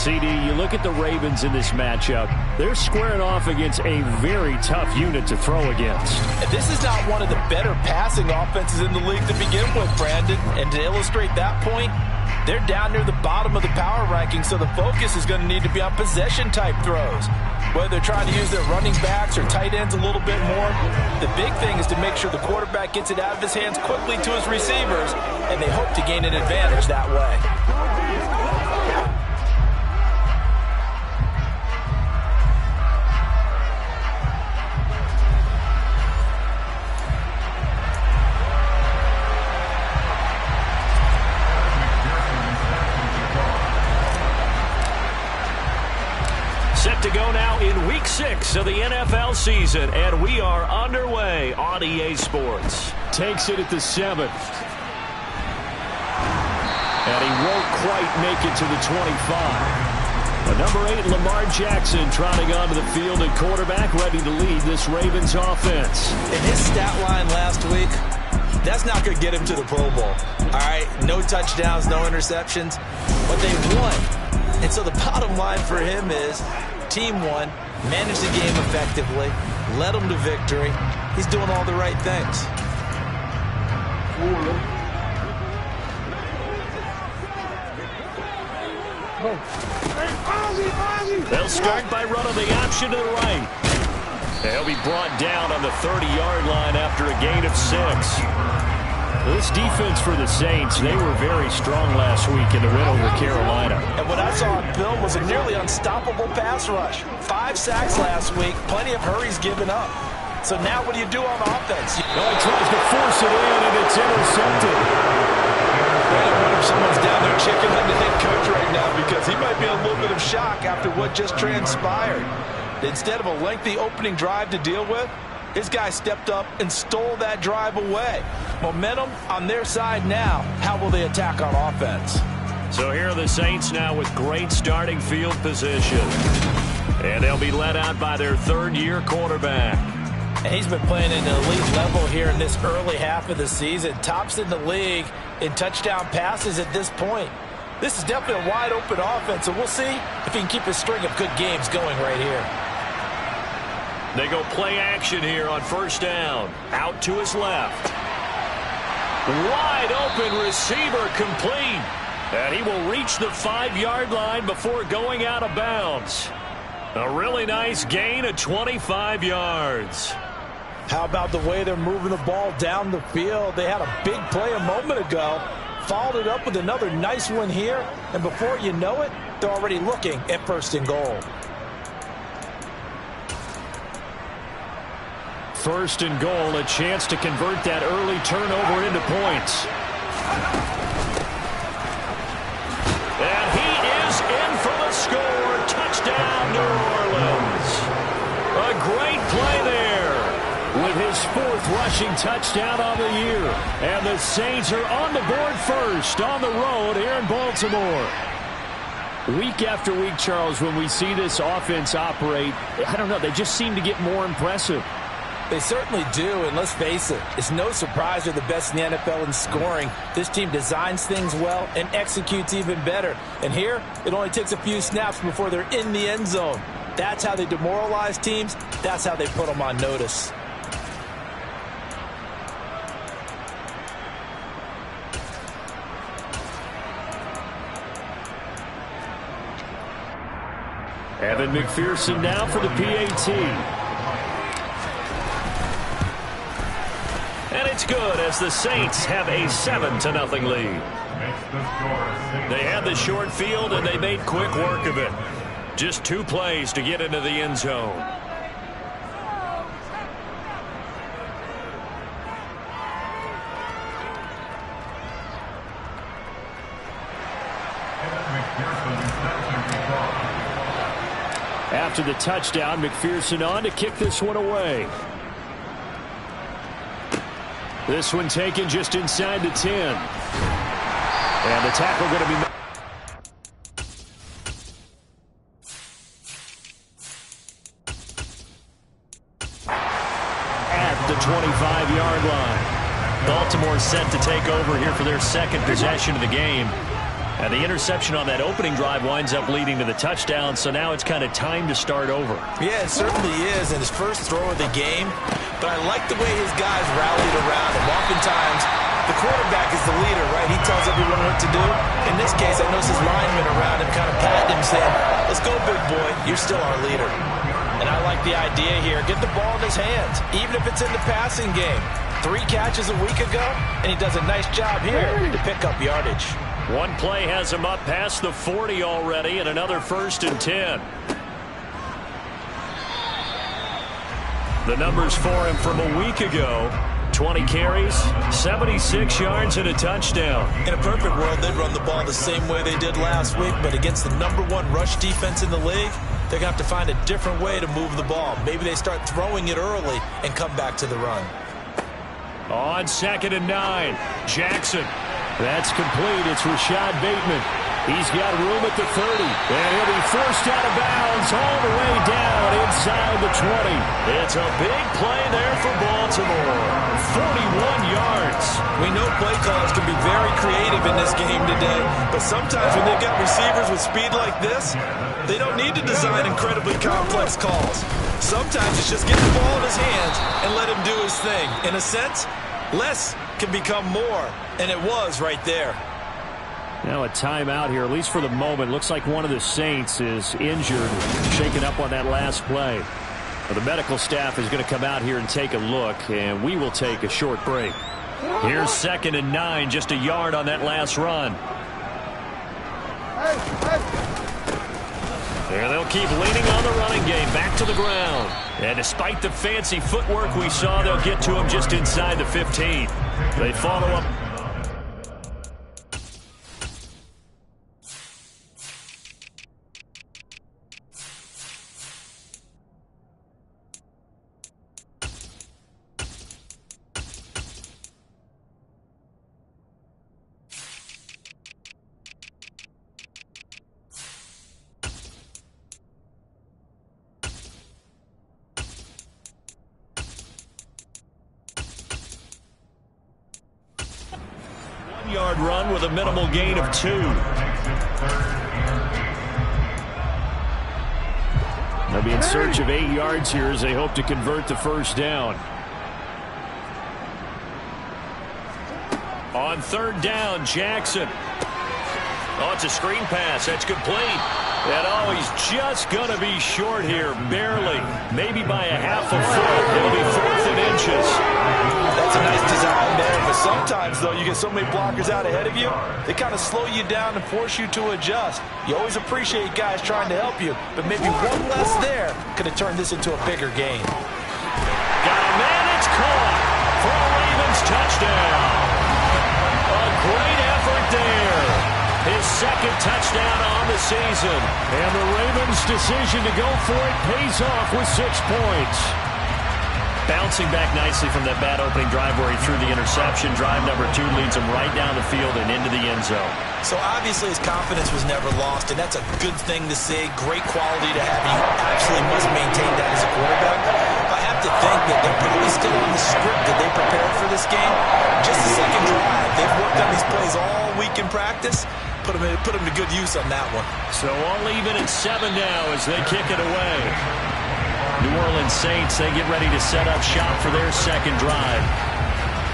CD, you look at the Ravens in this matchup, they're squaring off against a very tough unit to throw against. And this is not one of the better passing offenses in the league to begin with, Brandon. And to illustrate that point, they're down near the bottom of the power ranking, so the focus is going to need to be on possession-type throws. Whether they're trying to use their running backs or tight ends a little bit more, the big thing is to make sure the quarterback gets it out of his hands quickly to his receivers, and they hope to gain an advantage that way. Set to go now in Week 6 of the NFL season, and we are underway on EA Sports. Takes it at the 7th. And he won't quite make it to the 25. The number 8, Lamar Jackson, trotting onto the field at quarterback, ready to lead this Ravens offense. In his stat line last week, that's not going to get him to the Pro Bowl. All right, no touchdowns, no interceptions, but they won. And so the bottom line for him is team won, managed the game effectively, led them to victory. He's doing all the right things. They'll start by running the option to the right. They'll be brought down on the 30-yard line after a gain of 6. This defense for the Saints, they were very strong last week in the win over Carolina. And what I saw on film was a nearly unstoppable pass rush. 5 sacks last week, plenty of hurries given up. So now what do you do on offense? No, he tries to force it in, and it's intercepted. I wonder if someone's down there chicken-letting the head coach right now, because he might be in a little bit of shock after what just transpired. Instead of a lengthy opening drive to deal with, his guy stepped up and stole that drive away. Momentum on their side now. How will they attack on offense? So here are the Saints now with great starting field position. And they'll be led out by their third-year quarterback. And he's been playing at an elite level here in this early half of the season. Tops in the league in touchdown passes at this point. This is definitely a wide-open offense, and we'll see if he can keep his string of good games going right here. They go play action here on first down. Out to his left. Wide open receiver complete. And he will reach the 5-yard line before going out of bounds. A really nice gain of 25 yards. How about the way they're moving the ball down the field? They had a big play a moment ago. Followed it up with another nice one here. And before you know it, they're already looking at first and goal. First and goal, a chance to convert that early turnover into points. And he is in for the score. Touchdown, New Orleans. A great play there with his 4th rushing touchdown on the year. And the Saints are on the board first on the road here in Baltimore. Week after week, Charles, when we see this offense operate, I don't know, they just seem to get more impressive. They certainly do, and let's face it, it's no surprise they're the best in the NFL in scoring. This team designs things well and executes even better. And here, it only takes a few snaps before they're in the end zone. That's how they demoralize teams. That's how they put them on notice. Evan McPherson now for the PAT. And it's good as the Saints have a 7-0 lead. They had the short field and they made quick work of it. Just 2 plays to get into the end zone. After the touchdown, McPherson on to kick this one away. This one taken just inside the 10. And the tackle going to be... at the 25-yard line. Baltimore set to take over here for their second possession of the game. And the interception on that opening drive winds up leading to the touchdown, so now it's kind of time to start over. Yeah, it certainly is, and his first throw of the game. But I like the way his guys rallied around him. Oftentimes, the quarterback is the leader, right? He tells everyone what to do. In this case, I noticed his linemen around him kind of patting him, saying, let's go, big boy. You're still our leader. And I like the idea here. Get the ball in his hands, even if it's in the passing game. 3 catches a week ago, and he does a nice job here to pick up yardage. One play has him up past the 40 already, and another 1st and 10. The numbers for him from a week ago: 20 carries, 76 yards, and a touchdown. In a perfect world, they'd run the ball the same way they did last week, but against the #1 rush defense in the league, they're going to have to find a different way to move the ball. Maybe they start throwing it early and come back to the run. On 2nd and 9, Jackson. That's complete. It's Rashad Bateman. He's got room at the 30, and he'll be forced out of bounds all the way down inside the 20. It's a big play there for Baltimore. 41 yards. We know play callers can be very creative in this game today, but sometimes when they've got receivers with speed like this, they don't need to design incredibly complex calls. Sometimes it's just get the ball in his hands and let him do his thing. In a sense, less can become more, and it was right there. Now a timeout here, at least for the moment. Looks like one of the Saints is injured, shaken up on that last play. Well, the medical staff is going to come out here and take a look, and we will take a short break. Here's 2nd and 9, just a yard on that last run. There they'll keep leaning on the running game, back to the ground. And despite the fancy footwork we saw, they'll get to him just inside the 15. They follow up. Yard run with a minimal gain of 2. They'll be in search of 8 yards here as they hope to convert the first down. On 3rd down, Jackson. Oh, it's a screen pass. That's complete. And oh, he's just going to be short here, barely. Maybe by a half a foot. It'll be 4th and inches. That's a nice design there, but sometimes, though, you get so many blockers out ahead of you, they kind of slow you down and force you to adjust. You always appreciate guys trying to help you, but maybe one less there could have turned this into a bigger game. Got a man, it's caught for a Ravens touchdown. A great effort there. His 2nd touchdown on the season. And the Ravens' decision to go for it pays off with 6 points. Bouncing back nicely from that bad opening drive where he threw the interception. Drive number 2 leads him right down the field and into the end zone. So obviously his confidence was never lost, and that's a good thing to see. Great quality to have. You absolutely must maintain that as a quarterback. I have to think that they're probably still on the script that they prepared for this game. Just the 2nd drive. They've worked on these plays all week in practice. Put them to good use on that one. So all even at 7 now as they kick it away. New Orleans Saints, they get ready to set up shop for their 2nd drive.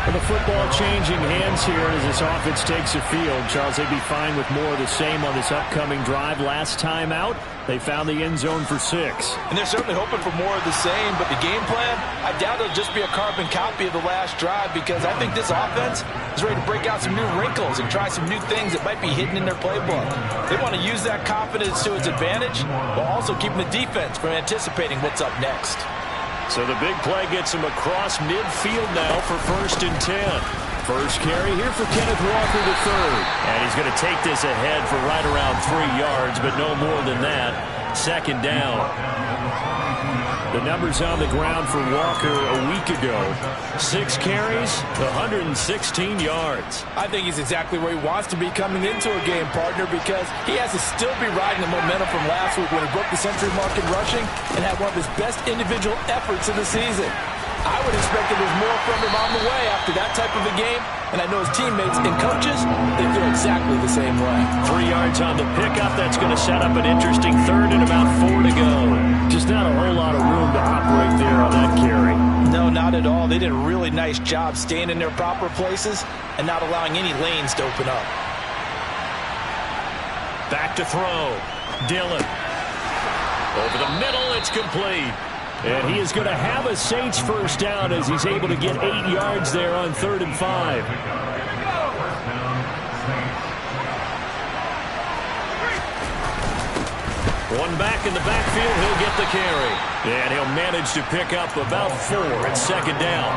And the football changing hands here as this offense takes the field. Charles, they'd be fine with more of the same on this upcoming drive. Last time out, they found the end zone for 6. And they're certainly hoping for more of the same, but the game plan, I doubt it'll just be a carbon copy of the last drive, because I think this offense is ready to break out some new wrinkles and try some new things that might be hidden in their playbook. They want to use that confidence to its advantage while also keeping the defense from anticipating what's up next. So the big play gets him across midfield now for 1st and 10. First carry here for Kenneth Walker III. And he's going to take this ahead for right around 3 yards, but no more than that. 2nd down. The numbers on the ground for Walker a week ago. 6 carries, 116 yards. I think he's exactly where he wants to be coming into a game, partner, because he has to still be riding the momentum from last week when he broke the century mark in rushing and had one of his best individual efforts of the season. I would expect that there's more from him on the way after that type of a game, and I know his teammates and coaches, they feel exactly the same way. 3 yards on the pickup. That's going to set up an interesting third and about 4 to go. Just not a whole lot of room to operate there on that carry. No, not at all. They did a really nice job staying in their proper places and not allowing any lanes to open up. Back to throw. Dillon. Over the middle, it's complete. And he is going to have a Saints first down as he's able to get 8 yards there on 3rd and 5. One back in the backfield, he'll get the carry. And he'll manage to pick up about 4 at 2nd down.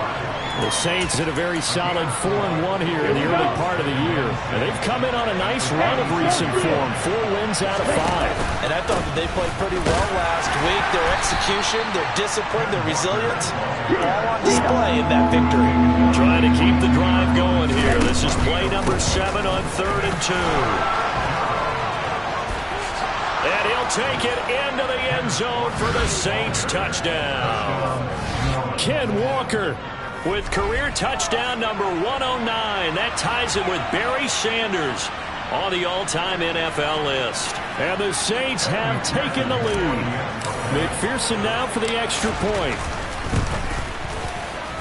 The Saints in a very solid 4-1 here in the early part of the year. And they've come in on a nice run of recent form. 4 wins out of 5. And I thought that they played pretty well last week. Their execution, their discipline, their resilience, all on display in that victory. Trying to keep the drive going here. This is play number 7 on 3rd and 2. And he'll take it into the end zone for the Saints touchdown. Ken Walker with career touchdown number 109. That ties him with Barry Sanders on the all-time NFL list. And the Saints have taken the lead. McPherson now for the extra point.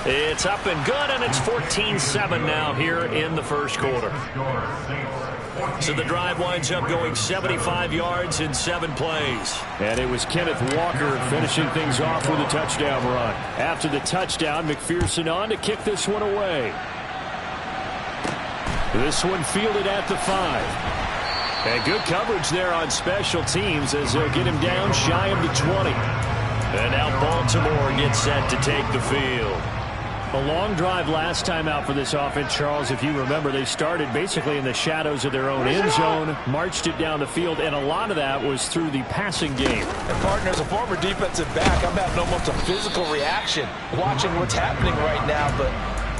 It's up and good, and it's 14-7 now here in the first quarter. So the drive winds up going 75 yards in 7 plays. And it was Kenneth Walker finishing things off with a touchdown run. After the touchdown, McPherson on to kick this one away. This one fielded at the 5. And good coverage there on special teams as they'll get him down shy of the 20. And now Baltimore gets set to take the field. A long drive last time out for this offense, Charles. If you remember, they started basically in the shadows of their own end zone, marched it down the field, and a lot of that was through the passing game. And partner, as a former defensive back, I'm having almost a physical reaction watching what's happening right now. But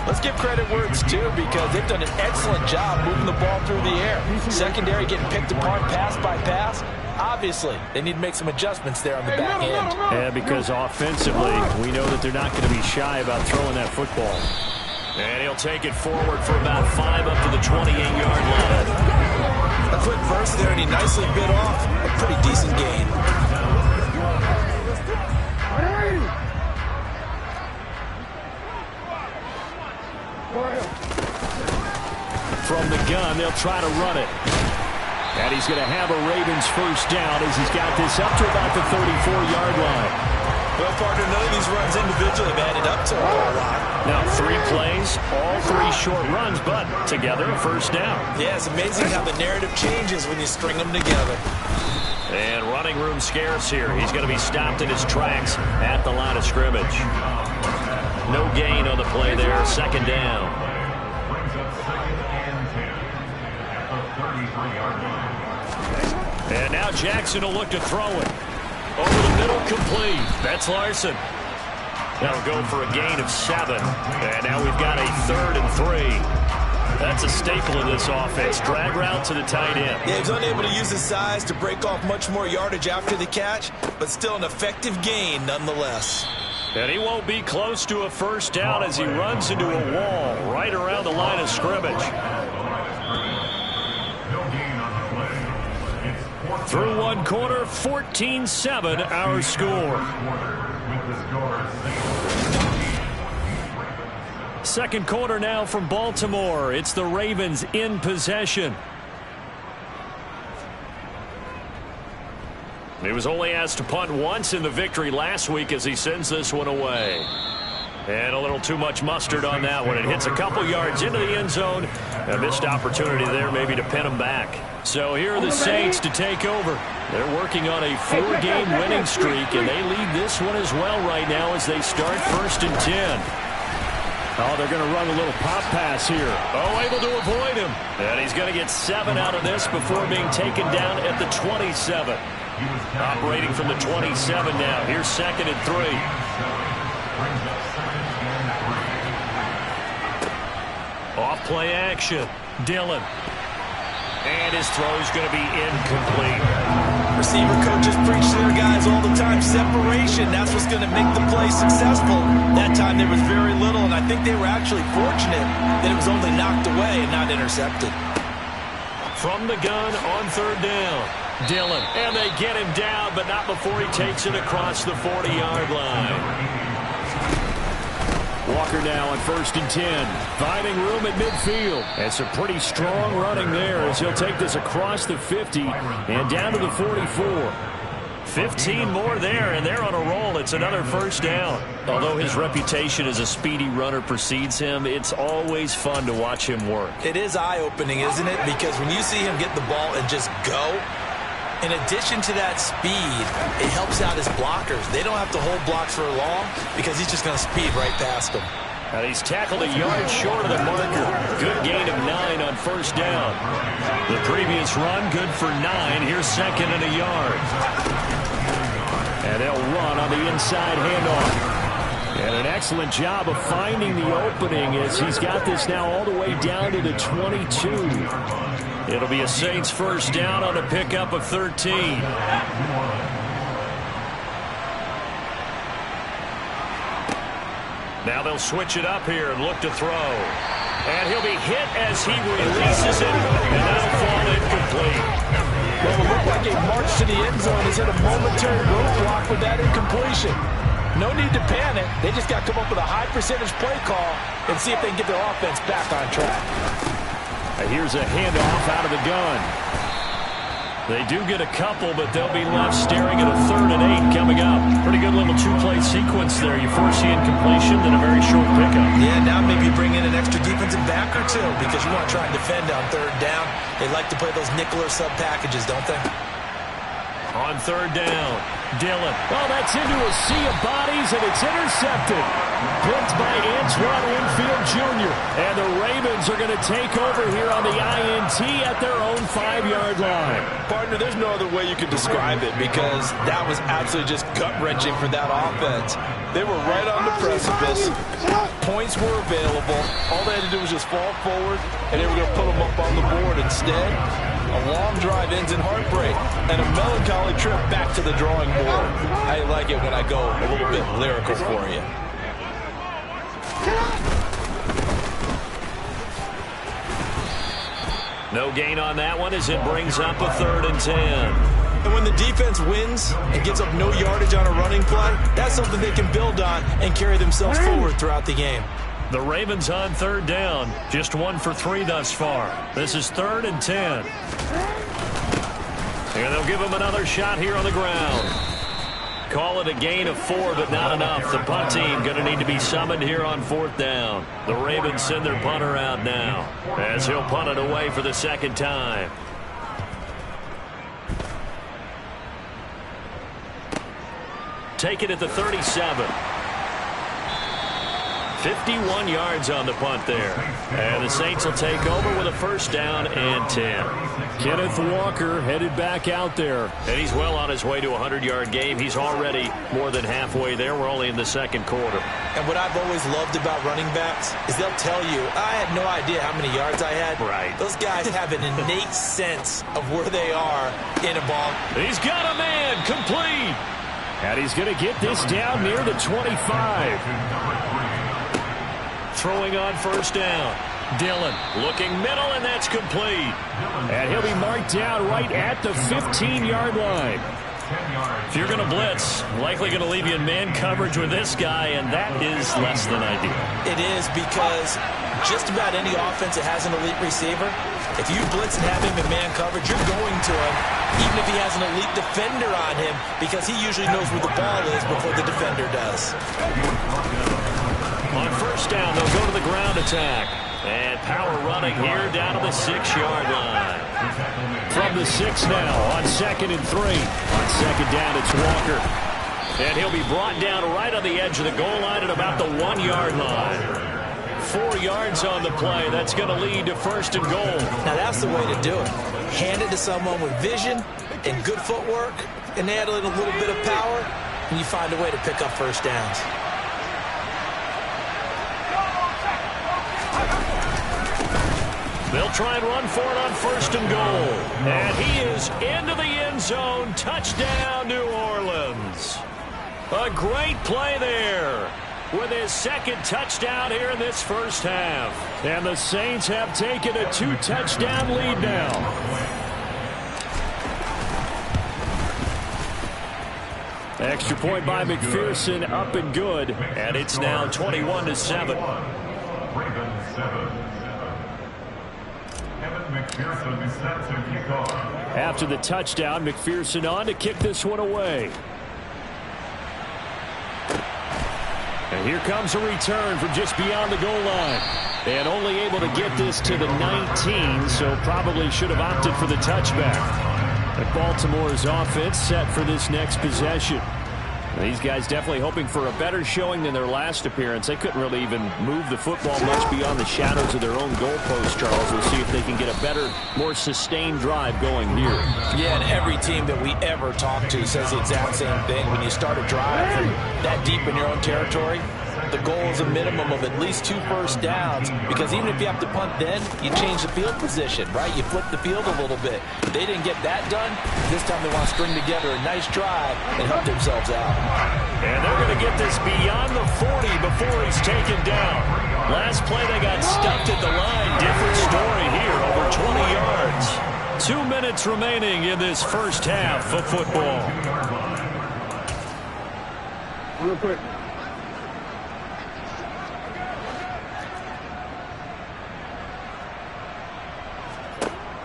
let's give credit where it's due, because they've done an excellent job moving the ball through the air. Secondary getting picked apart pass by pass. Obviously, they need to make some adjustments there on the back end. Yeah, because offensively, we know that they're not going to be shy about throwing that football. And he'll take it forward for about 5 up to the 28-yard line. A quick burst there, and he nicely bit off a pretty decent gain. From the gun, they'll try to run it. And he's going to have a Ravens first down as he's got this up to about the 34-yard line. Well, partner, none of these runs individually have added up to a whole lot. Now, 3 plays, all 3 short runs, but together a first down. Yeah, it's amazing how the narrative changes when you string them together. And running room scarce here. He's going to be stopped in his tracks at the line of scrimmage. No gain on the play there, 2nd down. And now Jackson will look to throw it. Over the middle, complete. That's Larson. That'll go for a gain of 7. And now we've got a 3rd and 3. That's a staple of this offense. Drag route to the tight end. Yeah, he's unable to use his size to break off much more yardage after the catch, but still an effective gain nonetheless. And he won't be close to a first down as he runs into a wall right around the line of scrimmage. Through 1 quarter, 14-7 our score. 2nd quarter now from Baltimore. It's the Ravens in possession. He was only asked to punt once in the victory last week as he sends this one away. And a little too much mustard on that one. It hits a couple yards into the end zone. A missed opportunity there maybe to pin him back. So here are the Saints to take over. They're working on a 4-game winning streak, and they lead this one as well right now as they start 1st and 10. Oh, they're going to run a little pop pass here. Oh, able to avoid him. And he's going to get 7 out of this before being taken down at the 27. Operating from the 27 now. Here's 2nd and 3. Off play action. Dillon. And his throw's going to be incomplete. Receiver coaches preach to their guys all the time. Separation, that's what's going to make the play successful. That time there was very little, and I think they were actually fortunate that it was only knocked away and not intercepted. From the gun on third down, Dillon. And they get him down, but not before he takes it across the 40-yard line. Walker now on 1st and 10, finding room at midfield. And some pretty strong running there as he'll take this across the 50 and down to the 44. 15 more there, and they're on a roll. It's another first down. Although his reputation as a speedy runner precedes him, it's always fun to watch him work. It is eye-opening, isn't it? Because when you see him get the ball and just go, in addition to that speed, it helps out his blockers. They don't have to hold blocks for long because he's just going to speed right past them. And he's tackled a yard short of the marker. Good gain of 9 on first down. The previous run, good for 9. Here's 2nd and a yard. And they'll run on the inside handoff. And an excellent job of finding the opening as he's got this now all the way down to the 22. It'll be a Saints first down on a pickup of 13. Now they'll switch it up here and look to throw. And he'll be hit as he releases it, and that'll fall incomplete. Well, it looked like a march to the end zone. He's hit a momentary roadblock with that incompletion. No need to panic. They just got to come up with a high percentage play call and see if they can get their offense back on track. Here's a handoff out of the gun. They do get a couple, but they'll be left staring at a 3rd and 8 coming up. Pretty good little 2-play sequence there. You force the incompletion, then a very short pickup. Yeah, now maybe bring in an extra defensive back or two because you want to try and defend on 3rd down. They like to play those nickel or sub packages, don't they? On 3rd down, Dillon. Oh, that's into a sea of bodies, and it's intercepted. Picked by Antoine Winfield Jr. And the Ravens are going to take over here on the INT at their own 5-yard line. Partner, there's no other way you can describe it because that was absolutely just gut-wrenching for that offense. They were right on the precipice. Points were available. All they had to do was just fall forward, and they were going to put them up on the board. Instead, a long drive ends in heartbreak and a melancholy trip back to the drawing board. I like it when I go a little bit lyrical for you. No gain on that one as it brings up a 3rd and 10. And when the defense wins and gives up no yardage on a running play, that's something they can build on and carry themselves forward throughout the game. The Ravens on 3rd down. Just 1 for 3 thus far. This is 3rd and 10. And they'll give him another shot here on the ground. Call it a gain of 4, but not enough. The punt team going to need to be summoned here on 4th down. The Ravens send their punter out now as he'll punt it away for the 2nd time. Take it at the 37. 51 yards on the punt there. And the Saints will take over with a first down and 10. Kenneth Walker headed back out there. And he's well on his way to a 100-yard game. He's already more than halfway there. We're only in the 2nd quarter. And what I've always loved about running backs is they'll tell you, I had no idea how many yards I had. Right. Those guys have an innate sense of where they are in a ball. He's got a man complete. And he's going to get this down near the 25. Throwing on first down. Dillon looking middle, and that's complete. And he'll be marked down right at the 15-yard line. If you're going to blitz, likely going to leave you in man coverage with this guy, and that is less than ideal. It is because just about any offense that has an elite receiver, if you blitz and have him in man coverage, you're going to him, even if he has an elite defender on him, because he usually knows where the ball is before the defender does. On first down, they'll go to the ground attack. And power running here down to the 6-yard line. From the 6 now on 2nd and 3. On 2nd down, it's Walker. And he'll be brought down right on the edge of the goal line at about the 1-yard line. 4 yards on the play. That's going to lead to 1st and goal. Now that's the way to do it. Hand it to someone with vision and good footwork, and add a little bit of power, and you find a way to pick up first downs. They'll try and run for it on 1st and goal. And he is into the end zone. Touchdown, New Orleans. A great play there with his 2nd touchdown here in this first half. And the Saints have taken a 2-touchdown lead now. Extra point by McPherson, up and good. And it's now 21-7. After the touchdown, McPherson on to kick this one away. And here comes a return from just beyond the goal line. And only able to get this to the 19, so probably should have opted for the touchback. But Baltimore's offense set for this next possession. These guys definitely hoping for a better showing than their last appearance. They couldn't really even move the football much beyond the shadows of their own goalpost, Charles. We'll see if they can get a better, more sustained drive going here. Yeah, and every team that we ever talk to says the exact same thing. When you start a drive from that deep in your own territory, the goal is a minimum of at least 2 first downs, because even if you have to punt then, you change the field position, right? You flip the field a little bit. They didn't get that done. This time they want to string together a nice drive and help themselves out. And they're going to get this beyond the 40 before he's taken down. Last play they got stuffed at the line. Different story here, over 20 yards. 2 minutes remaining in this first half of football. Real quick.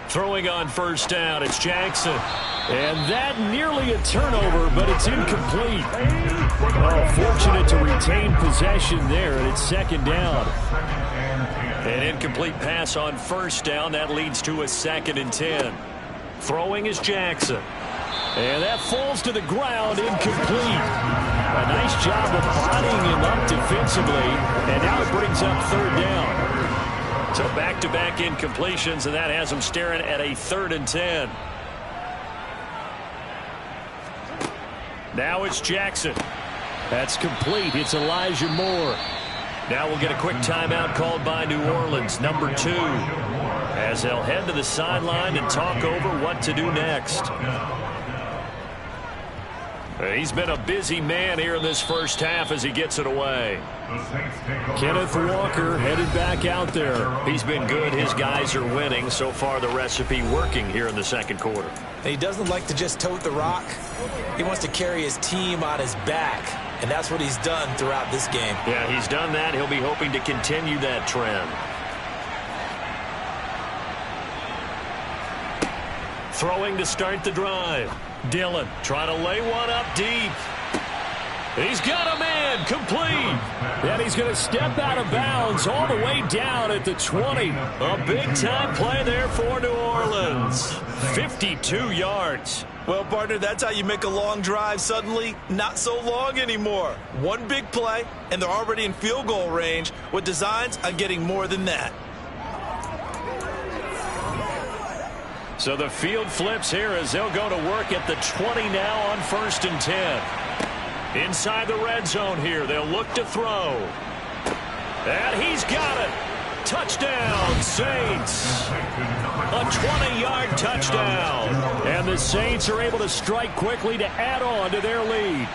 Throwing on 1st down, it's Jackson. And that nearly a turnover, but it's incomplete. Oh, fortunate to retain possession there, and it's 2nd down. An incomplete pass on 1st down. That leads to a 2nd and 10. Throwing is Jackson. And that falls to the ground, incomplete. A nice job of bodying him up defensively, and now it brings up 3rd down. So back-to-back incompletions, and that has them staring at a 3rd and 10. Now it's Jackson. That's complete. It's Elijah Moore. Now we'll get a quick timeout called by New Orleans, number 2, as they'll head to the sideline and talk over what to do next. He's been a busy man here in this first half as he gets it away. Kenneth Walker headed back out there. He's been good. His guys are winning. So far, the recipe working here in the 2nd quarter. He doesn't like to just tote the rock. He wants to carry his team on his back, and that's what he's done throughout this game. Yeah, he's done that. He'll be hoping to continue that trend. Throwing to start the drive. Dillon trying to lay one up deep. He's got a man, complete. And he's going to step out of bounds all the way down at the 20. A big-time play there for New Orleans. 52 yards. Well, partner, that's how you make a long drive suddenly not so long anymore. One big play, and they're already in field goal range with designs on getting more than that. So the field flips here as they'll go to work at the 20 now on 1st and 10. Inside the red zone here, they'll look to throw. And he's got it. Touchdown, Saints. A 20-yard touchdown. And the Saints are able to strike quickly to add on to their lead.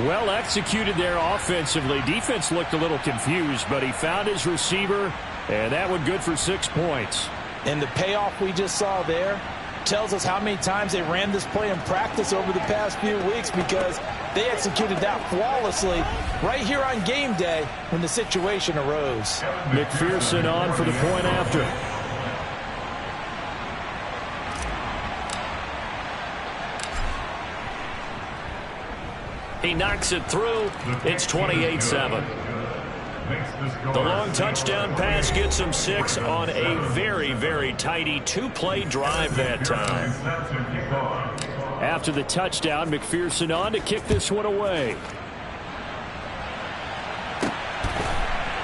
Well executed there offensively. Defense looked a little confused, but he found his receiver, and that one good for 6 points. And the payoff we just saw there tells us how many times they ran this play in practice over the past few weeks, because they executed that flawlessly right here on game day when the situation arose. McPherson on for the point after. He knocks it through. It's 28-7. The long touchdown pass gets him 6 on a very, very tidy 2-play drive that time. After the touchdown, McPherson on to kick this one away.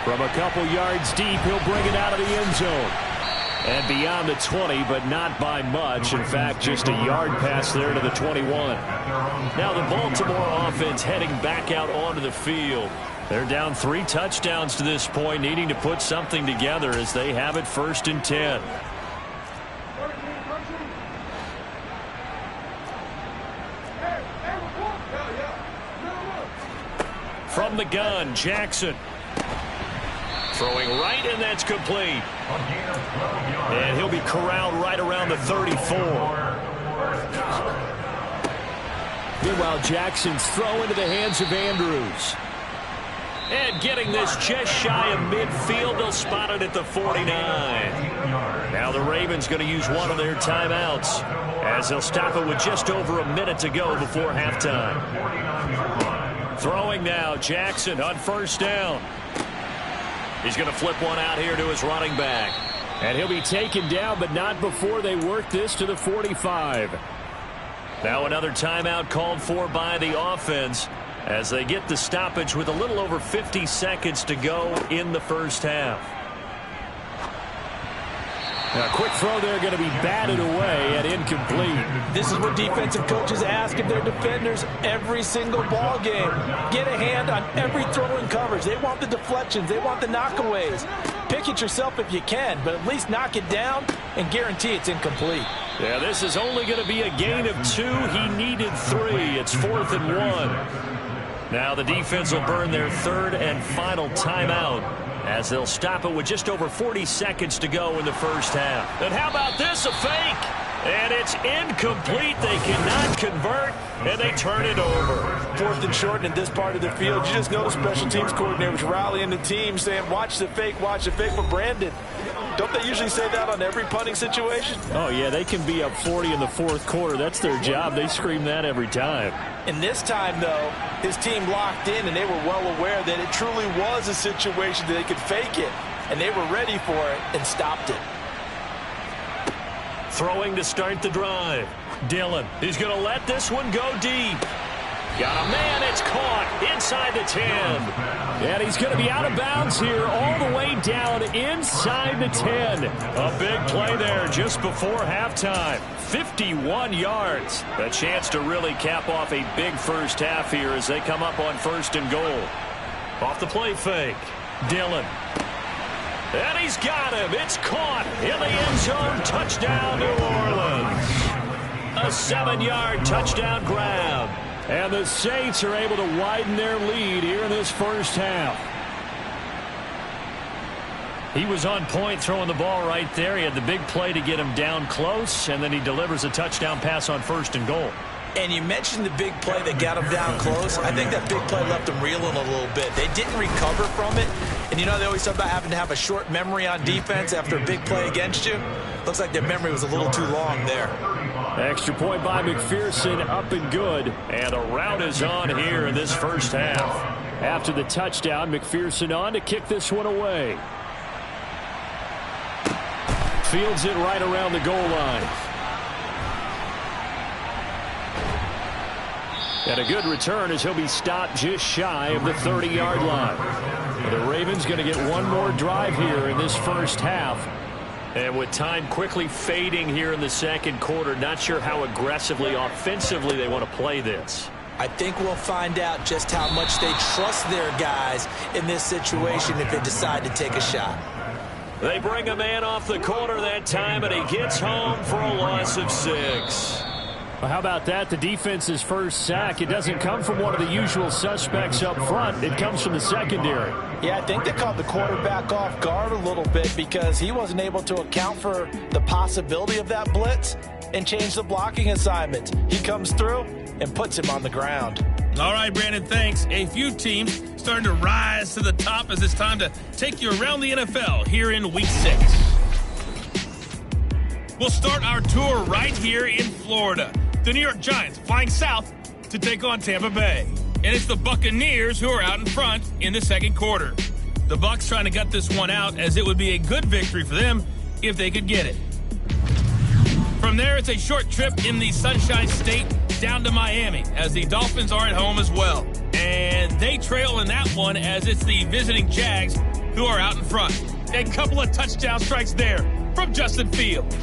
From a couple yards deep, he'll bring it out of the end zone. And beyond the 20, but not by much. In fact, just a yard pass there to the 21. Now the Baltimore offense heading back out onto the field. They're down 3 touchdowns to this point, needing to put something together as they have it 1st and 10. From the gun, Jackson. Throwing right, and that's complete. And he'll be corralled right around the 34. Meanwhile, Jackson's throw into the hands of Andrews. And getting this just shy of midfield, they'll spot it at the 49. Now the Ravens going to use one of their timeouts as they'll stop it with just over a minute to go before halftime. Throwing now, Jackson on 1st down. He's going to flip one out here to his running back. And he'll be taken down, but not before they work this to the 45. Now another timeout called for by the offense as they get the stoppage with a little over 50 seconds to go in the 1st half. Now, a quick throw there going to be batted away and incomplete. This is what defensive coaches ask of their defenders every single ball game. Get a hand on every throw in coverage. They want the deflections. They want the knockaways. Pick it yourself if you can, but at least knock it down and guarantee it's incomplete. Yeah, this is only going to be a gain of 2. He needed 3. It's 4th and 1. Now the defense will burn their 3rd and final timeout as they'll stop it with just over 40 seconds to go in the 1st half. And how about this, a fake? And it's incomplete. They cannot convert, and they turn it over. 4th and short in this part of the field. You just know the special teams coordinators rallying the team saying, watch the fake for Brandon. Don't they usually say that on every punting situation? Oh, yeah, they can be up 40 in the 4th quarter. That's their job. They scream that every time. And this time, though, his team locked in, and they were well aware that it truly was a situation that they could fake it, and they were ready for it and stopped it. Throwing to start the drive. Dillon, he's going to let this one go deep. Got a man, it's caught inside the 10. And he's going to be out of bounds here all the way down inside the 10. A big play there just before halftime. 51 yards. A chance to really cap off a big 1st half here as they come up on 1st and goal. Off the play fake. Dillon. And he's got him. It's caught in the end zone. Touchdown, New Orleans. A 7-yard touchdown grab. And the Saints are able to widen their lead here in this 1st half. He was on point throwing the ball right there. He had the big play to get him down close, and then he delivers a touchdown pass on 1st and goal. And you mentioned the big play that got him down close. I think that big play left him reeling a little bit. They didn't recover from it. And you know, they always talk about having to have a short memory on defense after a big play against you. Looks like their memory was a little too long there. Extra point by McPherson, up and good. And a rout is on here in this 1st half. After the touchdown, McPherson on to kick this one away. Fields it right around the goal line. And a good return as he'll be stopped just shy of the 30-yard line. The Ravens going to get one more drive here in this 1st half. And with time quickly fading here in the 2nd quarter, not sure how aggressively, offensively they want to play this. I think we'll find out just how much they trust their guys in this situation if they decide to take a shot. They bring a man off the corner that time, and he gets home for a loss of 6. Well, how about that? The defense's 1st sack. It doesn't come from one of the usual suspects up front. It comes from the secondary. Yeah, I think they caught the quarterback off guard a little bit because he wasn't able to account for the possibility of that blitz and change the blocking assignment. He comes through and puts him on the ground. All right, Brandon, thanks. A few teams starting to rise to the top as it's time to take you around the NFL here in Week 6. We'll start our tour right here in Florida. The New York Giants flying south to take on Tampa Bay. And it's the Buccaneers who are out in front in the 2nd quarter. The Bucs trying to gut this one out as it would be a good victory for them if they could get it. From there, it's a short trip in the Sunshine State down to Miami as the Dolphins are at home as well. And they trail in that one as it's the visiting Jags who are out in front. A couple of touchdown strikes there from Justin Fields.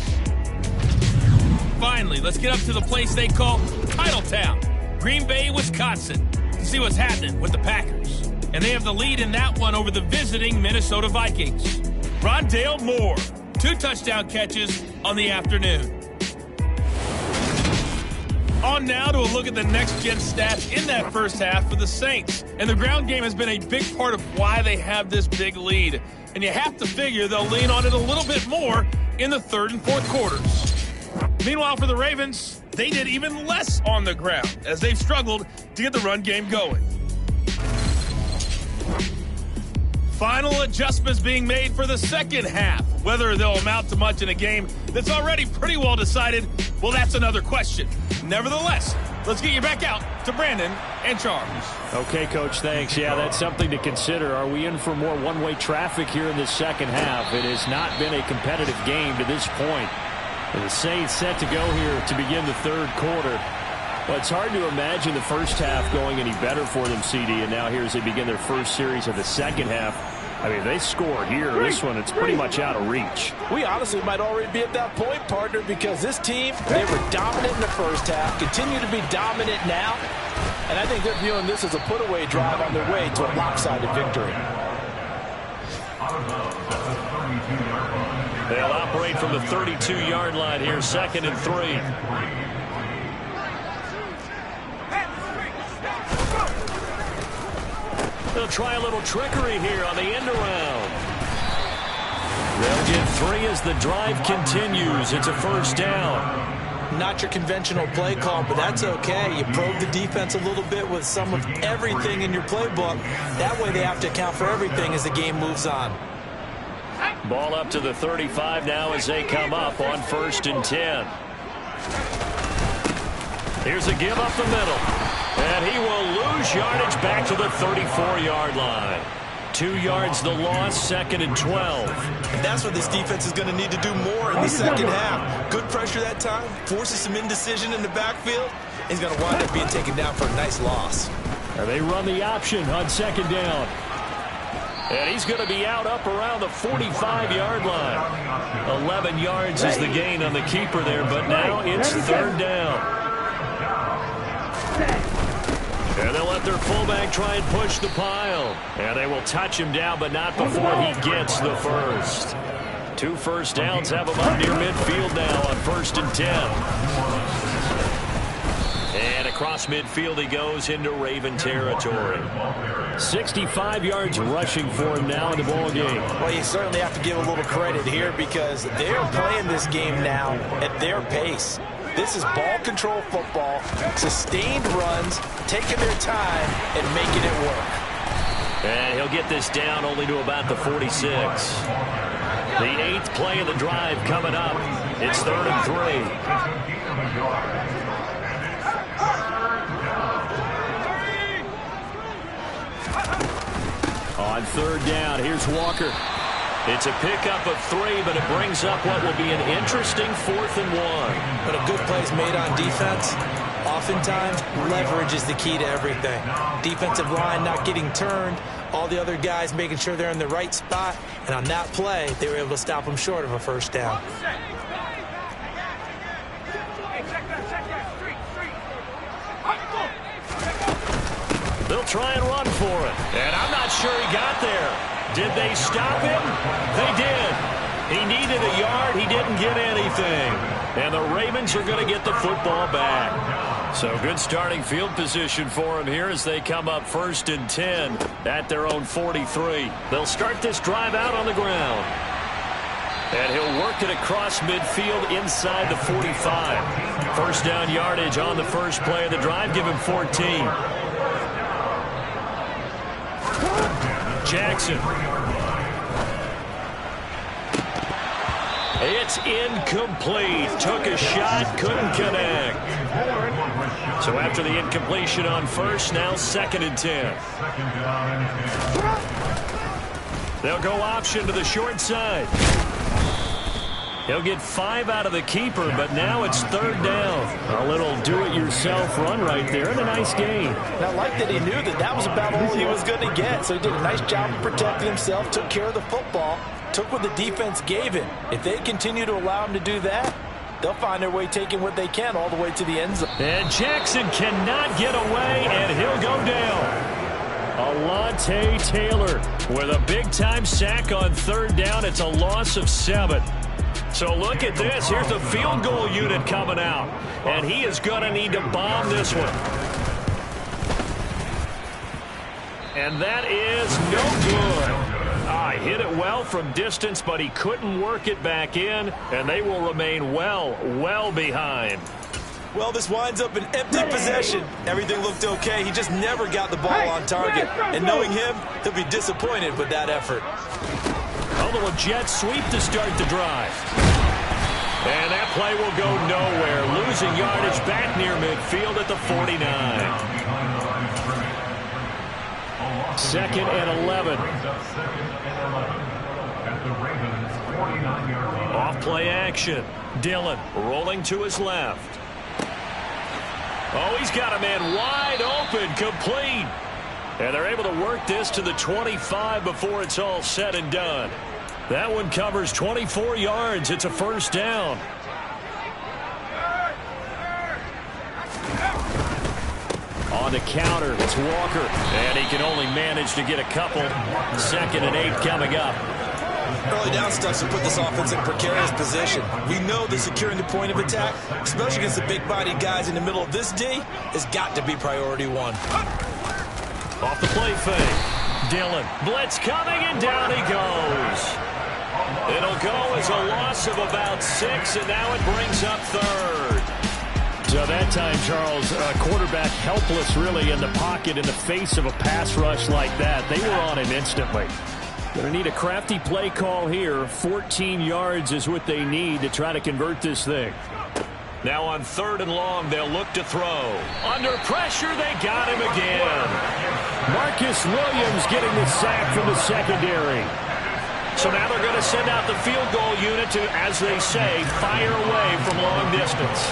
Finally, let's get up to the place they call Titletown, Green Bay, Wisconsin, to see what's happening with the Packers. And they have the lead in that one over the visiting Minnesota Vikings. Rondale Moore, 2 touchdown catches on the afternoon. On now to a look at the next-gen stats in that first half for the Saints. And the ground game has been a big part of why they have this big lead. And you have to figure they'll lean on it a little bit more in the third and fourth quarters. Meanwhile, for the Ravens, they did even less on the ground as they've struggled to get the run game going. Final adjustments being made for the second half. Whether they'll amount to much in a game that's already pretty well decided, well, that's another question. Nevertheless, let's get you back out to Brandon and Charles. Okay, Coach, thanks. Yeah, that's something to consider. Are we in for more one-way traffic here in this second half? It has not been a competitive game to this point. And the Saints set to go here to begin the third quarter. Well, it's hard to imagine the first half going any better for them, CD, and now here as they begin their first series of the second half. I mean, if they score here, this one, it's pretty much out of reach. We honestly might already be at that point, partner, because this team, they were dominant in the first half, continue to be dominant now, and I think they're viewing this as a put-away drive on their way to a lopsided victory. They'll operate from the 32-yard line here, 2nd and 3. They'll try a little trickery here on the end around. They'll get 3 as the drive continues. It's a first down. Not your conventional play call, but that's okay. You probe the defense a little bit with some of everything in your playbook. That way they have to account for everything as the game moves on. Ball up to the 35 now as they come up on 1st and 10. Here's a give up the middle. And he will lose yardage back to the 34-yard line. 2 yards the loss, 2nd and 12. And that's what this defense is going to need to do more in the second half. Good pressure that time, forces some indecision in the backfield. He's going to wind up being taken down for a nice loss. And they run the option on 2nd down. And he's going to be out up around the 45-yard line. 11 yards is the gain on the keeper there, but now it's 3rd down. And they'll let their fullback try and push the pile. And they will touch him down, but not before he gets the first. 2 first downs have him up near midfield now on 1st and 10. And across midfield he goes into Raven territory. 65 yards rushing for him now in the ball game. Well, you certainly have to give a little credit here because they're playing this game now at their pace. This is ball control football, sustained runs, taking their time and making it work. And he'll get this down only to about the 46. The 8th play of the drive coming up. It's 3rd and 3. On 3rd down, here's Walker. It's a pickup of 3, but it brings up what will be an interesting 4th and 1. But a good play is made on defense. Oftentimes, leverage is the key to everything. Defensive line not getting turned, all the other guys making sure they're in the right spot, and on that play, they were able to stop them short of a first down. They'll try and run for it, and I'm not sure he got there. Did they stop him? They did. He needed a yard. He didn't get anything. And the Ravens are going to get the football back. So good starting field position for him here as they come up 1st and 10 at their own 43. They'll start this drive out on the ground. And he'll work it across midfield inside the 45. First down yardage on the first play of the drive. Give him 14. Jackson. It's incomplete. Took a shot, couldn't connect. So after the incompletion on first, now 2nd and 10. They'll go option to the short side. He'll get 5 out of the keeper, but now it's 3rd down. A little do-it-yourself run right there, and a nice gain. And I like that he knew that that was about all he was going to get, so he did a nice job of protecting himself, took care of the football, took what the defense gave him. If they continue to allow him to do that, they'll find their way taking what they can all the way to the end zone. And Jackson cannot get away, and he'll go down. Alontae Taylor with a big-time sack on third down. It's a loss of 7. So look at this. Here's the field goal unit coming out. And he is going to need to bomb this one. And that is no good. Hit it well from distance, but he couldn't work it back in. And they will remain well behind. Well, this winds up an empty possession. Everything looked okay. He just never got the ball on target. And knowing him, he'll be disappointed with that effort. A little jet sweep to start the drive. And that play will go nowhere. Losing yardage back near midfield at the 49. 2nd and 11. Off play action. Dillon rolling to his left. Oh, he's got a man wide open, complete. And they're able to work this to the 25 before it's all said and done. That one covers 24 yards. It's a first down. On the counter, it's Walker. And he can only manage to get a couple. 2nd and 8 coming up. Early down stuff to put this offense in a precarious position. We know that securing the point of attack, especially against the big-bodied guys in the middle of this D, has got to be priority 1. Off the play fake. Dillon. Blitz coming, and down he goes. It'll go as a loss of about 6, and now it brings up 3rd. So that time, Charles, quarterback helpless really in the pocket in the face of a pass rush like that. They were on him instantly. Going to need a crafty play call here. 14 yards is what they need to try to convert this thing. Now on 3rd and long, they'll look to throw. Under pressure, they got him again. Marcus Williams getting the sack from the secondary. So now they're going to send out the field goal unit to, as they say, fire away from long distance.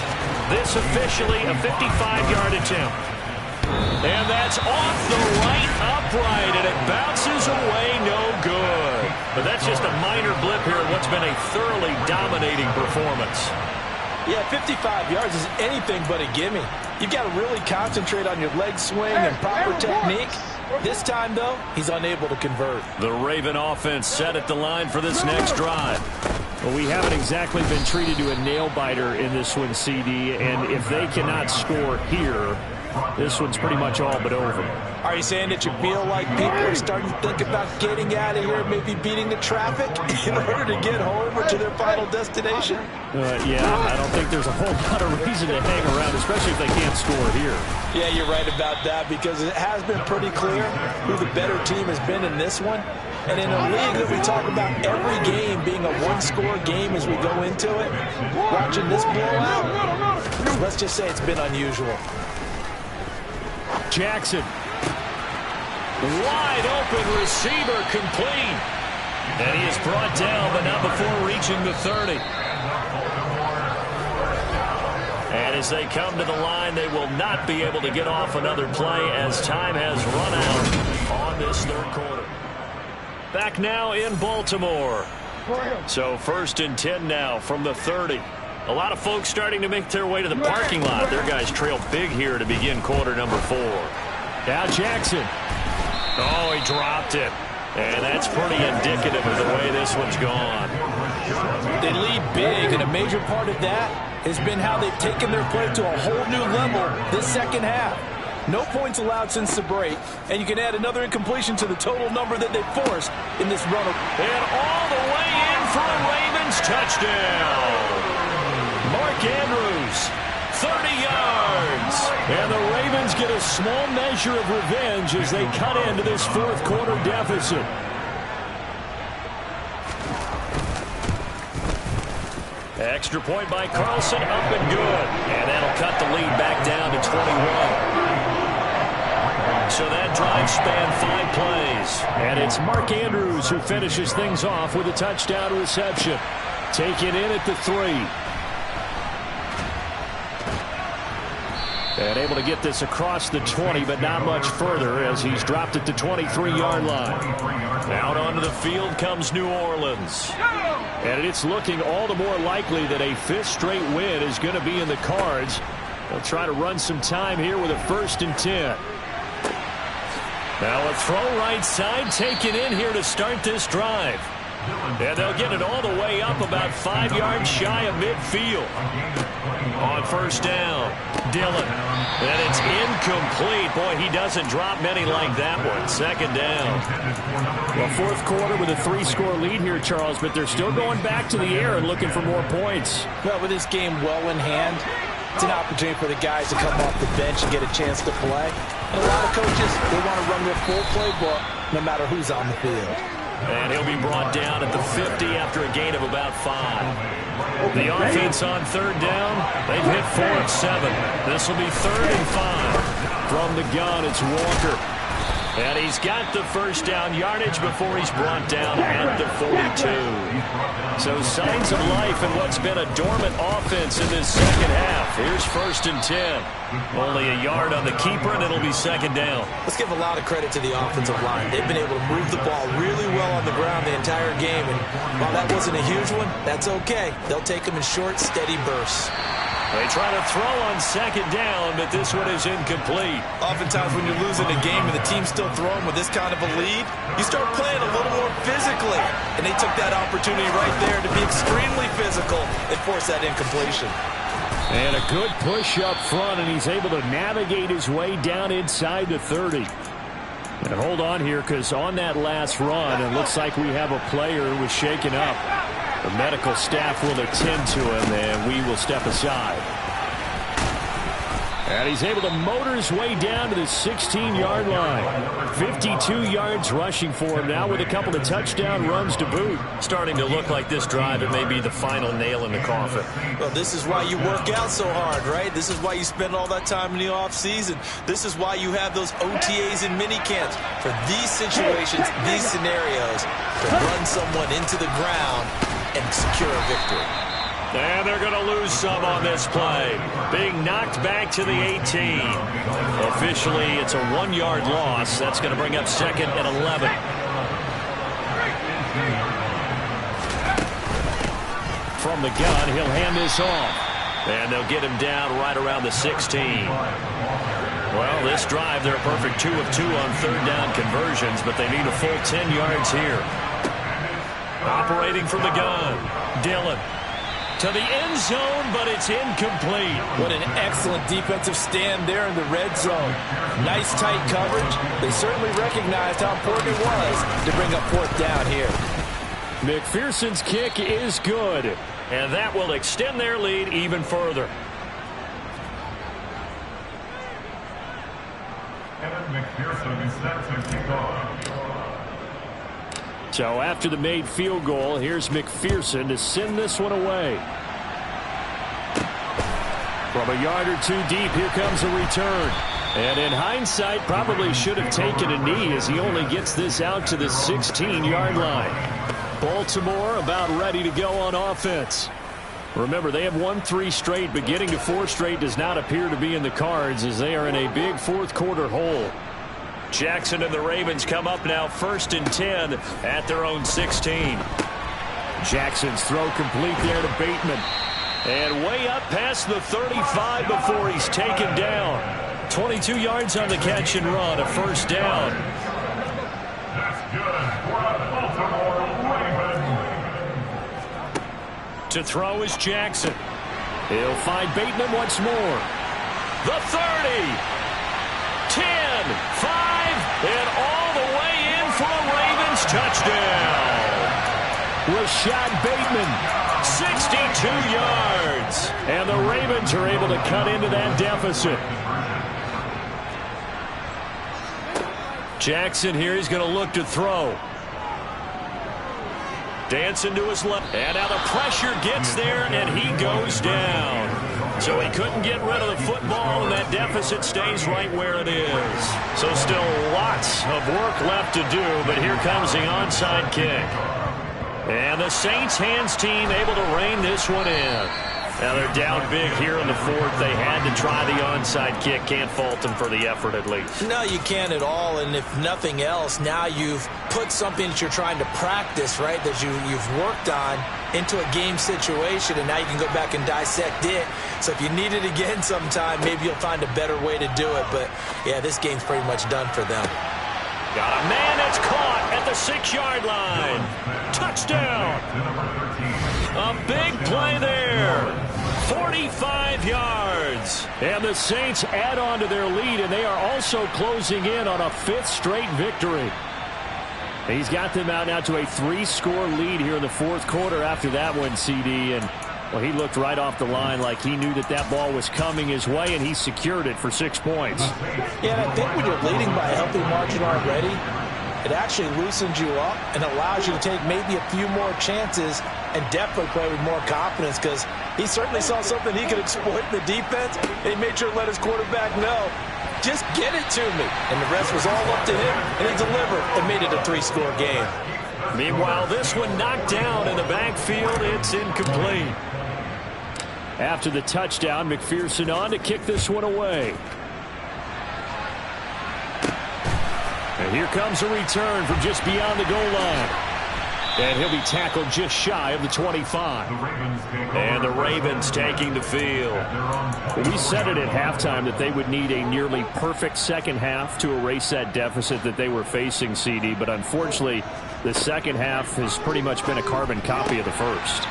This officially a 55-yard attempt. And that's off the right upright, and it bounces away no good. But that's just a minor blip here in what's been a thoroughly dominating performance. Yeah, 55 yards is anything but a gimme. You've got to really concentrate on your leg swing and proper technique. This time, though, he's unable to convert. The Raven offense set at the line for this next drive. Well, we haven't exactly been treated to a nail-biter in this one, CD, and if they cannot score here, this one's pretty much all but over. Are you saying that you feel like people are starting to think about getting out of here, maybe beating the traffic in order to get home or to their final destination? Yeah, I don't think there's a whole lot of reason to hang around, especially if they can't score here. Yeah, you're right about that, because it has been pretty clear who the better team has been in this one. And in a league that we talk about every game being a one-score game as we go into it, watching this blowout, let's just say it's been unusual. Jackson. Wide open receiver, complete. And he is brought down, but not before reaching the 30. And as they come to the line, they will not be able to get off another play as time has run out on this 3rd quarter. Back now in Baltimore. So 1st and 10 now from the 30. A lot of folks starting to make their way to the parking lot. Their guys trail big here to begin quarter number 4. Now Jackson. Oh, he dropped it. And that's pretty indicative of the way this one's gone. They lead big, and a major part of that has been how they've taken their play to a whole new level this second half. No points allowed since the break, and you can add another incompletion to the total number that they forced in this run. And all the way in for a Ravens touchdown. Mark Andrews, 30 yards. And the Ravens get a small measure of revenge as they cut into this 4th quarter deficit. Extra point by Carlson, up and good. And that'll cut the lead back down to 21. So that drive spanned 5 plays. And it's Mark Andrews who finishes things off with a touchdown reception. Taken in at the 3. And able to get this across the 20, but not much further as he's dropped at the 23-yard line. Out onto the field comes New Orleans. And it's looking all the more likely that a fifth straight win is going to be in the cards. They'll try to run some time here with a 1st and 10. Now a throw right side taken in here to start this drive. And they'll get it all the way up about 5 yards shy of midfield. On 1st down, Dillon. And it's incomplete. Boy, he doesn't drop many like that one. 2nd down. Well, 4th quarter with a 3-score lead here, Charles, but they're still going back to the air and looking for more points. Well, with this game well in hand, it's an opportunity for the guys to come off the bench and get a chance to play. And a lot of coaches, they want to run their full playbook no matter who's on the field. And he'll be brought down at the 50 after a gain of about 5. The offense on 3rd down, they've hit 4 of 7. This will be 3rd and 5. From the gun, it's Walker. And he's got the 1st down yardage before he's brought down at the 42. So signs of life in what's been a dormant offense in this 2nd half. Here's 1st and 10. Only a yard on the keeper, and it'll be 2nd down. Let's give a lot of credit to the offensive line. They've been able to move the ball really well on the ground the entire game. And while that wasn't a huge one, that's okay. They'll take them in short, steady bursts. They try to throw on 2nd down, but this one is incomplete. Oftentimes when you're losing a game and the team's still throwing with this kind of a lead, you start playing a little more physically. And they took that opportunity right there to be extremely physical and force that incompletion. And a good push up front, and he's able to navigate his way down inside the 30. And hold on here, because on that last run, it looks like we have a player who was shaken up. The medical staff will attend to him, and we will step aside. And he's able to motor his way down to the 16-yard line. 52 yards rushing for him now with a couple of touchdown runs to boot. Starting to look like this drive, it may be the final nail in the coffin. Well, this is why you work out so hard, right? This is why you spend all that time in the offseason. This is why you have those OTAs and mini camps. For these situations, these scenarios, to run someone into the ground and secure a victory. And they're going to lose some on this play. Being knocked back to the 18. Officially, it's a 1-yard loss. That's going to bring up 2nd and 11. From the gun, he'll hand this off. And they'll get him down right around the 16. Well, this drive, they're a perfect 2 of 2 on 3rd down conversions, but they need a full 10 yards here. Operating from the gun, Dillon. To the end zone, but it's incomplete. What an excellent defensive stand there in the red zone. Nice tight coverage. They certainly recognized how important it was to bring up 4th down here. McPherson's kick is good, and that will extend their lead even further. McPherson is set to kick off. So after the made field goal, here's McPherson to send this one away. From a yard or 2 deep, here comes a return. And in hindsight, probably should have taken a knee as he only gets this out to the 16-yard line. Baltimore about ready to go on offense. Remember, they have won 3 straight, but getting to 4 straight does not appear to be in the cards as they are in a big 4th quarter hole. Jackson and the Ravens come up now 1st and 10 at their own 16. Jackson's throw complete there to Bateman. And way up past the 35 before he's taken down. 22 yards on the catch and run, a 1st down. That's good for a Baltimore Raven. To throw is Jackson. He'll find Bateman once more. The 30, 10, 5, and all the way in for a Ravens touchdown. Rashad Bateman, 62 yards. And the Ravens are able to cut into that deficit. Jackson here, he's going to look to throw. Dancing to his left. And now the pressure gets there, and he goes down. So he couldn't get rid of the football, and that deficit stays right where it is. So still lots of work left to do, but here comes the onside kick. And the Saints hands team able to rein this one in. Now they're down big here in the fourth. They had to try the onside kick. Can't fault them for the effort at least. No, you can't at all. And if nothing else, now you've put something that you're trying to practice, right, that you've worked on into a game situation, and now you can go back and dissect it. So if you need it again sometime, maybe you'll find a better way to do it. But, yeah, this game's pretty much done for them. Got a man that's caught at the 6-yard line. Touchdown. A big play there. 45 yards. And the Saints add on to their lead, and they are also closing in on a 5th straight victory. He's got them out now to a 3-score lead here in the fourth quarter after that one, CD. And, well, he looked right off the line like he knew that that ball was coming his way, and he secured it for 6 points. Yeah, and I think when you're leading by a healthy margin already, it actually loosens you up and allows you to take maybe a few more chances and definitely play with more confidence, because he certainly saw something he could exploit in the defense, and he made sure to let his quarterback know, just get it to me. And the rest was all up to him, and he delivered and made it a 3-score game. Meanwhile, this one knocked down in the backfield. It's incomplete. After the touchdown, McPherson on to kick this one away. And here comes a return from just beyond the goal line. And he'll be tackled just shy of the 25. And the Ravens taking the field. We said it at halftime that they would need a nearly perfect second half to erase that deficit that they were facing, CD. But unfortunately, the second half has pretty much been a carbon copy of the first.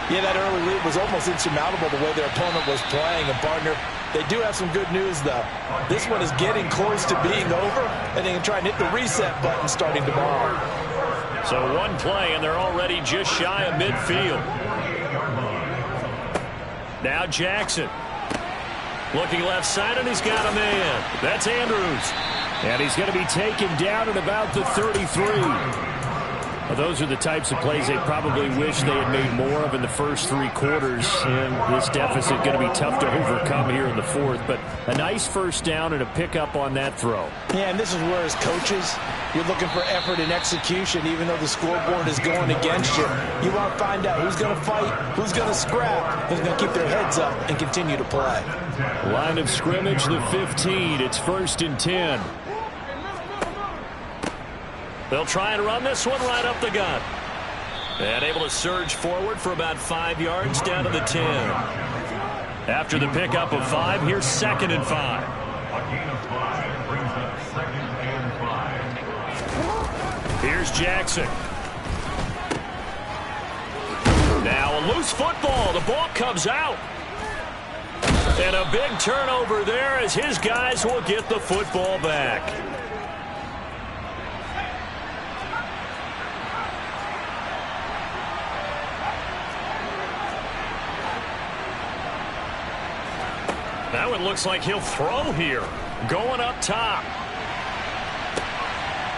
Yeah, that early lead was almost insurmountable the way their opponent was playing. And, partner, they do have some good news, though. This one is getting close to being over, and they can try and hit the reset button starting tomorrow. So one play, and they're already just shy of midfield. Now Jackson. Looking left side, and he's got a man. That's Andrews. And he's going to be taken down at about the 33. Well, those are the types of plays they probably wish they had made more of in the first 3 quarters. And this deficit going to be tough to overcome here in the fourth. But a nice first down and a pickup on that throw. Yeah, and this is where, as coaches, you're looking for effort and execution, even though the scoreboard is going against you. You want to find out who's going to fight, who's going to scrap, who's going to keep their heads up and continue to play. Line of scrimmage, the 15. It's 1st and 10. They'll try and run this one right up the gut. And able to surge forward for about 5 yards down to the 10. After the pickup of 5, here's 2nd and 5. A gain of 5 brings up 2nd and 5. Here's Jackson. Now a loose football. The ball comes out. And a big turnover there as his guys will get the football back. Now it looks like he'll throw here. Going up top.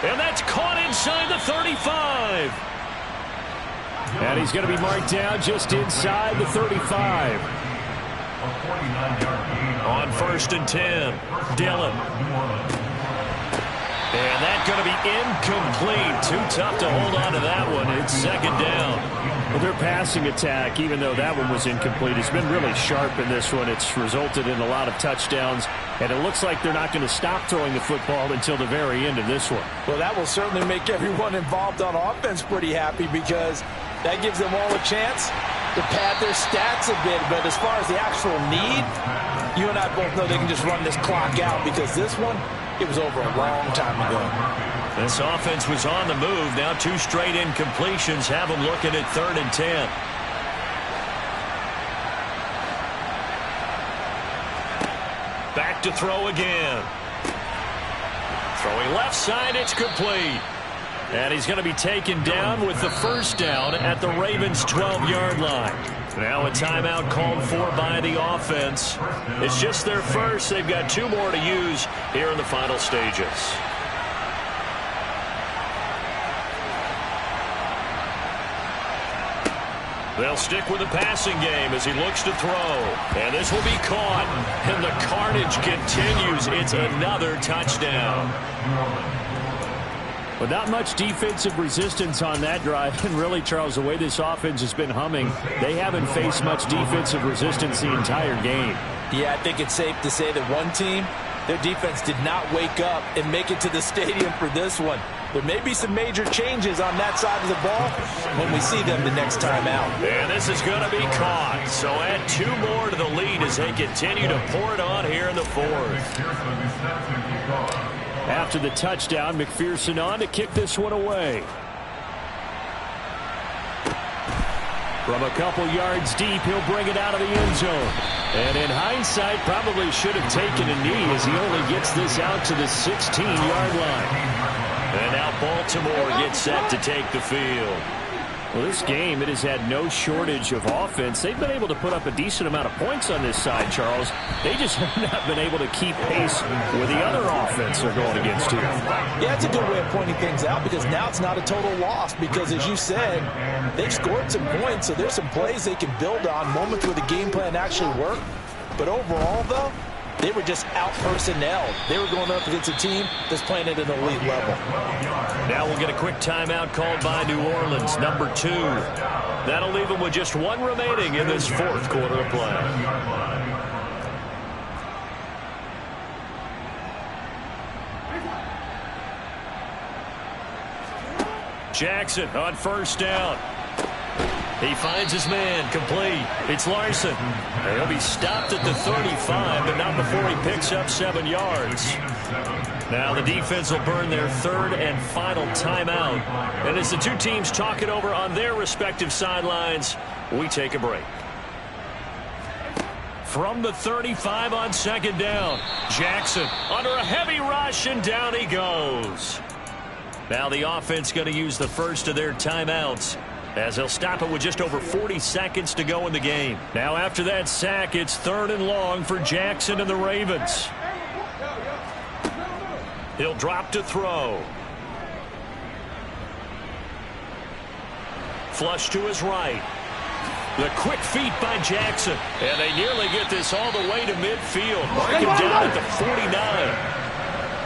And that's caught inside the 35. And he's going to be marked down just inside the 35. On 1st and 10. Dillon. And that's going to be incomplete. Too tough to hold on to that one. It's 2nd down. Well, their passing attack, even though that one was incomplete, has been really sharp in this one. It's resulted in a lot of touchdowns, and it looks like they're not going to stop throwing the football until the very end of this one. Well, that will certainly make everyone involved on offense pretty happy, because that gives them all a chance to pad their stats a bit. But as far as the actual need, you and I both know they can just run this clock out, because this one, it was over a long time ago. This offense was on the move. Now 2 straight incompletions have them looking at 3rd and 10. Back to throw again. Throwing left side, it's complete. And he's going to be taken down with the 1st down at the Ravens' 12-yard line. Now a timeout called for by the offense. It's just their first. They've got 2 more to use here in the final stages. They'll stick with the passing game as he looks to throw. And this will be caught. And the carnage continues. It's another touchdown. But not much defensive resistance on that drive. And really, Charles, the way this offense has been humming, they haven't faced much defensive resistance the entire game. Yeah, I think it's safe to say that one team, their defense did not wake up and make it to the stadium for this one. There may be some major changes on that side of the ball when we see them the next time out. And this is going to be caught. So add 2 more to the lead as they continue to pour it on here in the fourth. After the touchdown, McPherson on to kick this one away. From a couple yards deep, he'll bring it out of the end zone. And in hindsight, probably should have taken a knee as he only gets this out to the 16-yard line. And now Baltimore gets set to take the field. Well, this game, it has had no shortage of offense. They've been able to put up a decent amount of points on this side, Charles. They just have not been able to keep pace with the other offense they're going against here. Yeah, it's a good way of pointing things out because now it's not a total loss because, as you said, they've scored some points, so there's some plays they can build on, moments where the game plan actually worked. But overall, though, they were just out-personnelled. They were going up against a team that's playing at an elite level. Now we'll get a quick timeout called by New Orleans, number 2. That'll leave them with just 1 remaining in this fourth quarter of play. Jackson on first down. He finds his man, complete. It's Larson. And he'll be stopped at the 35, but not before he picks up 7 yards. Now the defense will burn their 3rd and final timeout. And as the two teams talk it over on their respective sidelines, we take a break. From the 35 on 2nd down, Jackson under a heavy rush, and down he goes. Now the offense going to use the first of their timeouts, as they'll stop it with just over 40 seconds to go in the game. Now after that sack, it's 3rd and long for Jackson and the Ravens. He'll drop to throw. Flush to his right. The quick feet by Jackson. And they nearly get this all the way to midfield. Mark him down at the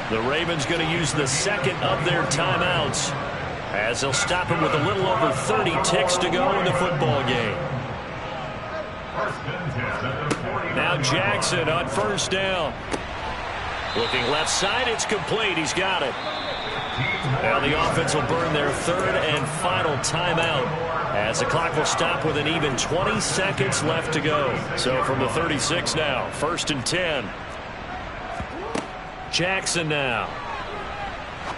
49. The Ravens going to use the 2nd of their timeouts, as they'll stop it with a little over 30 ticks to go in the football game. Now Jackson on first down. Looking left side, it's complete. He's got it. Now the offense will burn their 3rd and final timeout, as the clock will stop with an even 20 seconds left to go. So from the 36 now, 1st and 10. Jackson now.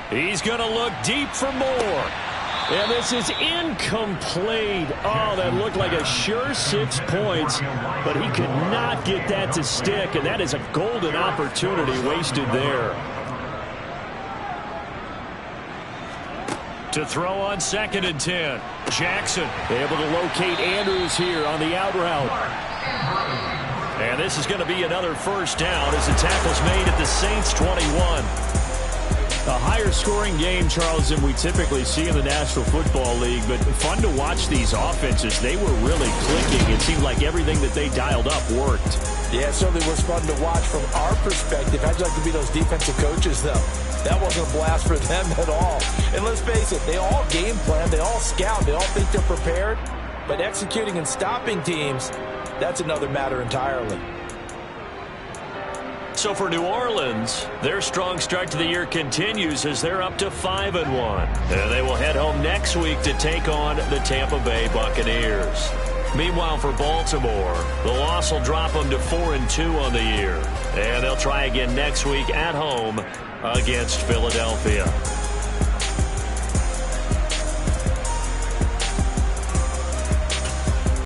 He's going to look deep for more. And this is incomplete. Oh, that looked like a sure 6 points, but he could not get that to stick, and that is a golden opportunity wasted there. To throw on 2nd and 10. Jackson able to locate Andrews here on the out route. And this is going to be another first down as the tackle's made at the Saints 21. A higher scoring game, Charles, than we typically see in the National Football League, but fun to watch these offenses. They were really clicking. It seemed like everything that they dialed up worked. Yeah, it certainly was fun to watch from our perspective. How'd you like to be those defensive coaches, though? That wasn't a blast for them at all. And let's face it, they all game plan, they all scout, they all think they're prepared, but executing and stopping teams, that's another matter entirely. So for New Orleans, their strong start to the year continues as they're up to 5-1. And they will head home next week to take on the Tampa Bay Buccaneers. Meanwhile, for Baltimore, the loss will drop them to 4-2 on the year. And they'll try again next week at home against Philadelphia.